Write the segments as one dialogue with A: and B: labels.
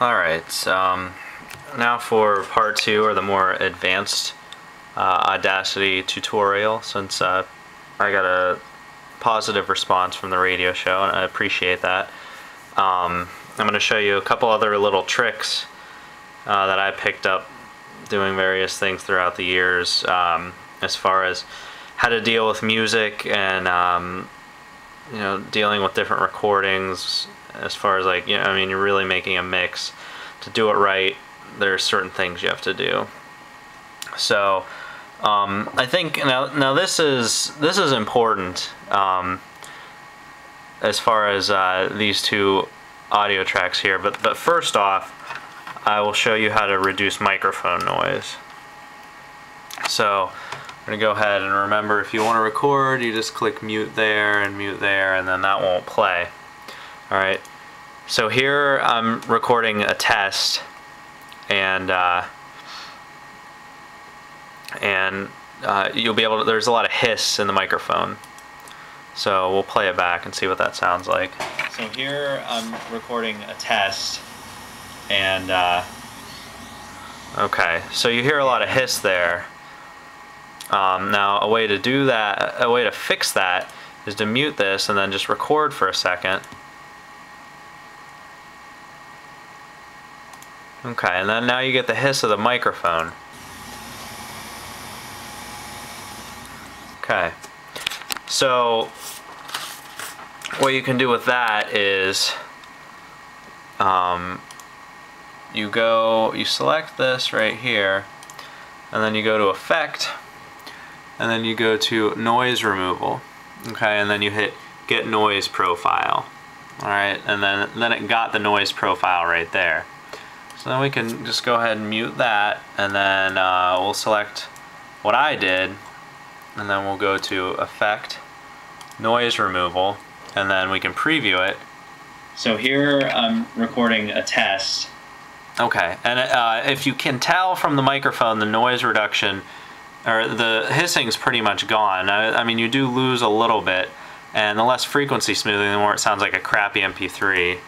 A: Alright, now for part 2, or the more advanced Audacity tutorial, since I got a positive response from the radio show, and I appreciate that. I'm going to show you a couple other little tricks that I picked up doing various things throughout the years, as far as how to deal with music and dealing with different recordings. As far as you're really making a mix. To do it right, there's certain things you have to do. So I think now this is important as far as these two audio tracks here. But first off, I will show you how to reduce microphone noise. So I'm going to go ahead and remember, if you want to record, you just click mute there, and then that won't play. Alright, so here I'm recording a test, and you'll be able to, there's a lot of hiss in the microphone. So we'll play it back and see what that sounds like. So here I'm recording a test, and okay, so you hear a lot of hiss there. Now a way to do that, a way to fix that, is to mute this and then just record for a second. Okay, and then now you get the hiss of the microphone. Okay, so what you can do with that is you select this right here, and then you go to Effect, and then you go to Noise Removal. Okay, and then you hit Get Noise Profile. Alright, and then it got the noise profile right there. So then we can just go ahead and mute that, and then we'll select what I did, and then we'll go to Effect, Noise Removal, and then we can preview it. So here I'm recording a test. Okay, and if you can tell from the microphone, the noise reduction, or the hissing's pretty much gone. I mean, you do lose a little bit, and the less frequency smoothing, the more it sounds like a crappy MP3.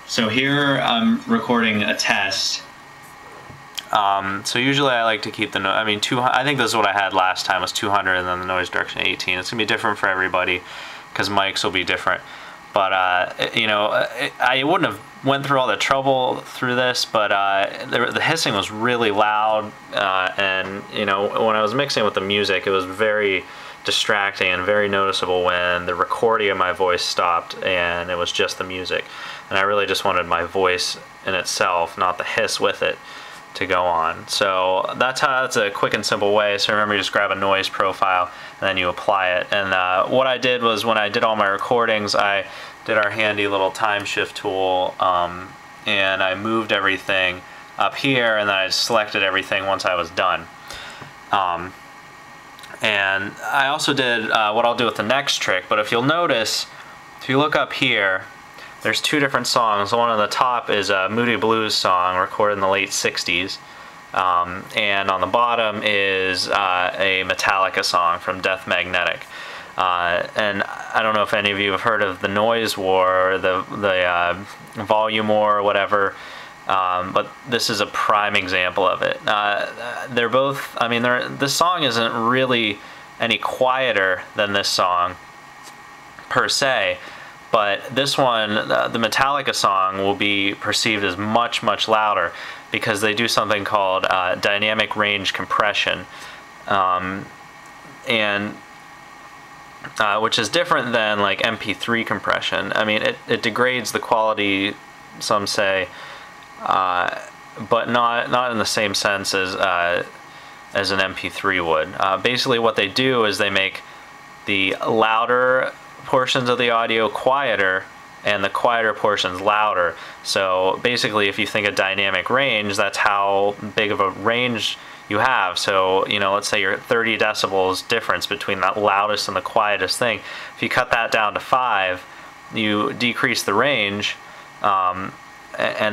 A: So here I'm recording a test. So usually I like to keep the I think this is what I had last time, was 200, and then the noise reduction 18. It's gonna be different for everybody because mics will be different. But I wouldn't have went through all the trouble through this, but the hissing was really loud, and when I was mixing with the music, it was very distracting and very noticeable when the recording of my voice stopped and it was just the music. And I really just wanted my voice in itself, not the hiss with it, to go on. So that's a quick and simple way. So remember, you just grab a noise profile and then you apply it. And what I did was, when I did all my recordings, I did our handy little time shift tool, and I moved everything up here, and then I selected everything once I was done. And I also did what I'll do with the next trick, but if you'll notice, if you look up here, there's two different songs. The one on the top is a Moody Blues song recorded in the late 60s, and on the bottom is a Metallica song from Death Magnetic. And I don't know if any of you have heard of the Noise War, or the Volume War, or whatever, but this is a prime example of it. They're both, this song isn't really any quieter than this song per se, but this one, the Metallica song, will be perceived as much, much louder because they do something called dynamic range compression, which is different than like MP3 compression. I mean, it degrades the quality, some say, but not in the same sense as an MP3 would. Basically, what they do is they make the louder portions of the audio quieter and the quieter portions louder. So basically, if you think of dynamic range, that's how big of a range you have. So let's say you're 30 decibels difference between that loudest and the quietest thing. If you cut that down to 5, you decrease the range, and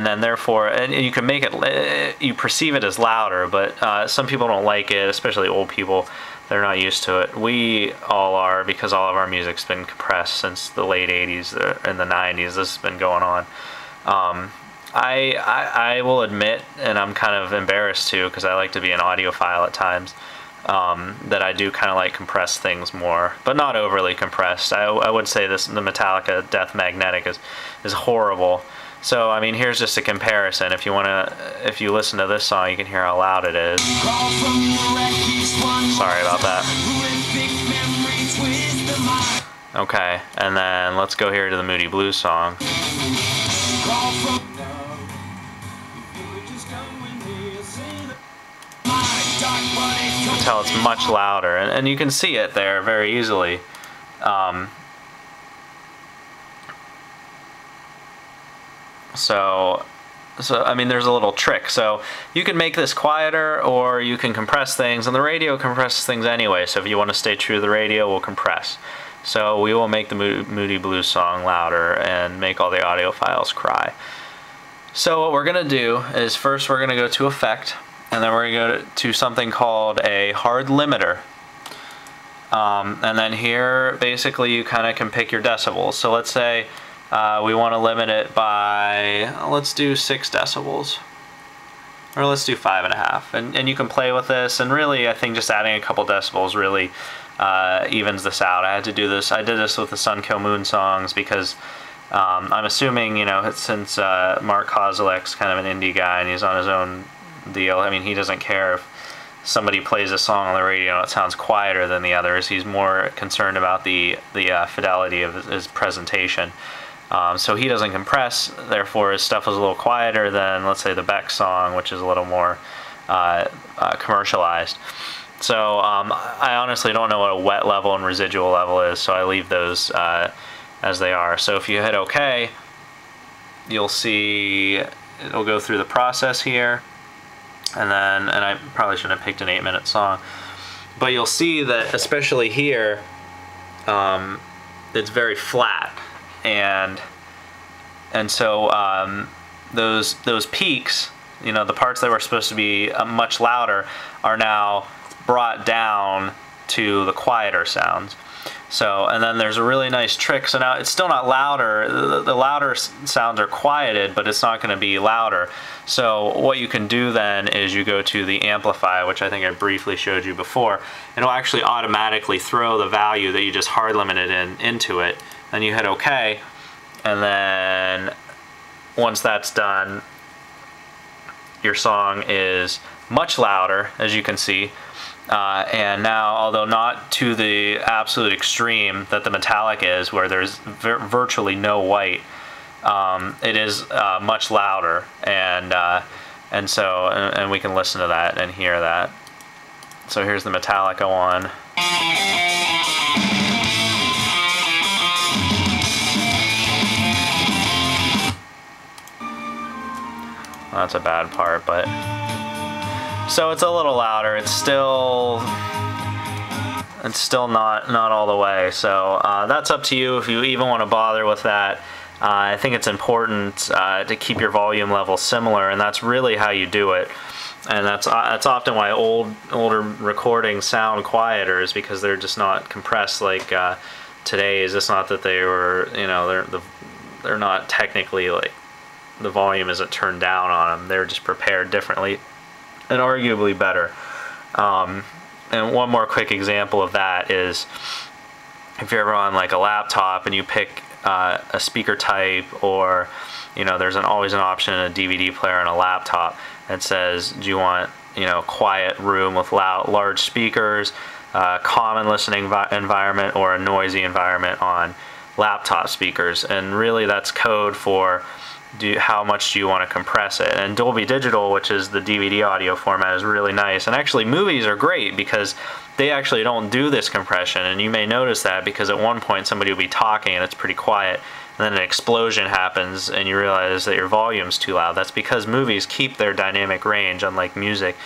A: then therefore, and you can make it, you perceive it as louder, but some people don't like it, especially old people. They're not used to it. We all are, because all of our music's been compressed since the late 80s and the 90s. This has been going on. I will admit, and I'm kind of embarrassed too, because I like to be an audiophile at times, that I do kind of like compress things more, but not overly compressed. I would say the Metallica Death Magnetic is horrible. So I mean, here's just a comparison. If you listen to this song, you can hear how loud it is. Sorry about that. Okay, and then let's go here to the Moody Blues song. You can tell it's much louder, and you can see it there very easily. So I mean, there's a little trick. So you can make this quieter, or you can compress things, and the radio compresses things anyway. So if you want to stay true to the radio, we'll compress. So we will make the Moody Blues song louder and make all the audiophiles cry. So what we're going to do is first we're going to go to Effect, and then we're going to go to something called a hard limiter. And then here, basically, you kind of can pick your decibels. So let's say we want to limit it by, let's do 6 decibels. Or let's do 5.5. And you can play with this, and really, I think just adding a couple decibels really evens this out. I did this with the Sun Kill Moon songs because I'm assuming, you know, since Mark Kozelek's kind of an indie guy and he's on his own deal, I mean, he doesn't care if somebody plays a song on the radio and it sounds quieter than the others. He's more concerned about the fidelity of his presentation. So he doesn't compress, therefore his stuff is a little quieter than, let's say, the Beck song, which is a little more commercialized. So I honestly don't know what a wet level and residual level is, so I leave those as they are. So if you hit OK, you'll see it'll go through the process here, and I probably shouldn't have picked an 8-minute song, but you'll see that especially here, it's very flat, and so those peaks, you know, the parts that were supposed to be much louder are now brought down to the quieter sounds. So, and then there's a really nice trick. So now it's still not louder. The louder sounds are quieted, but it's not going to be louder. So what you can do then is you go to the amplify, which I think I briefly showed you before, and it'll actually automatically throw the value that you just hard limited into it. Then you hit OK, and then once that's done, your song is much louder, as you can see. And now, although not to the absolute extreme that the Metallic is, where there's virtually no white, it is much louder, and we can listen to that and hear that. So here's the Metallica one. Well, that's a bad part, but. So it's a little louder. It's still not all the way. So that's up to you if you even want to bother with that. I think it's important to keep your volume level similar, and that's really how you do it. And that's often why older recordings sound quieter, is because they're just not compressed like today's. It's not that they were, you know, they're not technically, like, the volume isn't turned down on them. They're just prepared differently and arguably better. And one more quick example of that is if you're ever on like a laptop and you pick a speaker type, or, you know, there's always an option in a DVD player on a laptop that says, do you want, you know, quiet room with large speakers, common listening environment, or a noisy environment on laptop speakers. And really that's code for how much do you want to compress it. And Dolby Digital, which is the DVD audio format, is really nice. And actually movies are great because they actually don't do this compression, and you may notice that because at one point somebody will be talking and it's pretty quiet, and then an explosion happens and you realize that your volume's too loud. That's because movies keep their dynamic range, unlike music.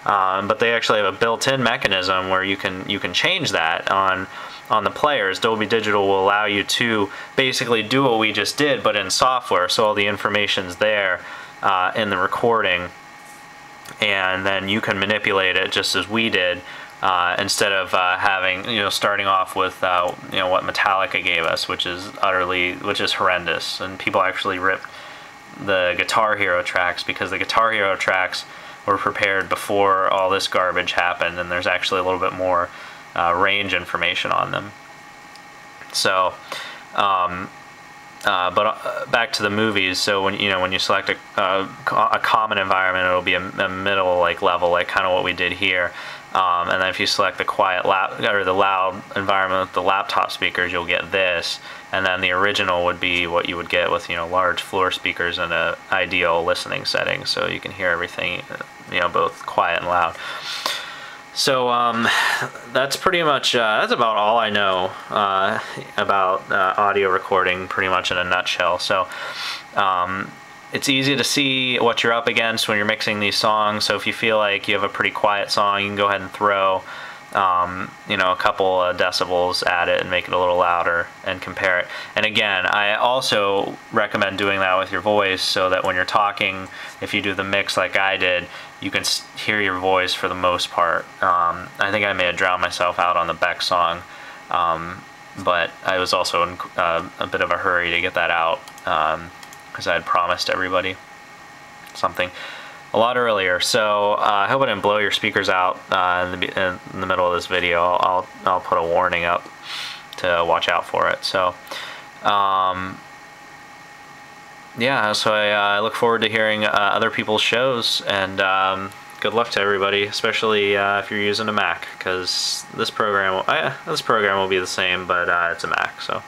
A: But they actually have a built-in mechanism where you can change that on the players. Dolby Digital will allow you to basically do what we just did, but in software, so all the information's there in the recording, and then you can manipulate it just as we did, instead of having, you know, starting off with you know, what Metallica gave us, which is horrendous, and people actually ripped the Guitar Hero tracks, because the Guitar Hero tracks were prepared before all this garbage happened, and there's actually a little bit more range information on them. So, but back to the movies. So when you select a common environment, it'll be a middle level, like kind of what we did here. And then if you select the quiet or the loud environment with the laptop speakers, you'll get this. And then the original would be what you would get with large floor speakers in an ideal listening setting, so you can hear everything, both quiet and loud. So that's pretty much that's about all I know about audio recording, pretty much in a nutshell. So it's easy to see what you're up against when you're mixing these songs. So if you feel like you have a pretty quiet song, you can go ahead and throw a couple of decibels at it and make it a little louder and compare it. And again, I also recommend doing that with your voice, so that when you're talking, if you do the mix like I did, you can hear your voice for the most part. I think I may have drowned myself out on the Beck song, but I was also in a bit of a hurry to get that out, because I had promised everybody something a lot earlier. So I hope I didn't blow your speakers out in the middle of this video. I'll put a warning up to watch out for it. So yeah, so I look forward to hearing other people's shows, and good luck to everybody, especially if you're using a Mac, because this program will be the same, but it's a Mac. So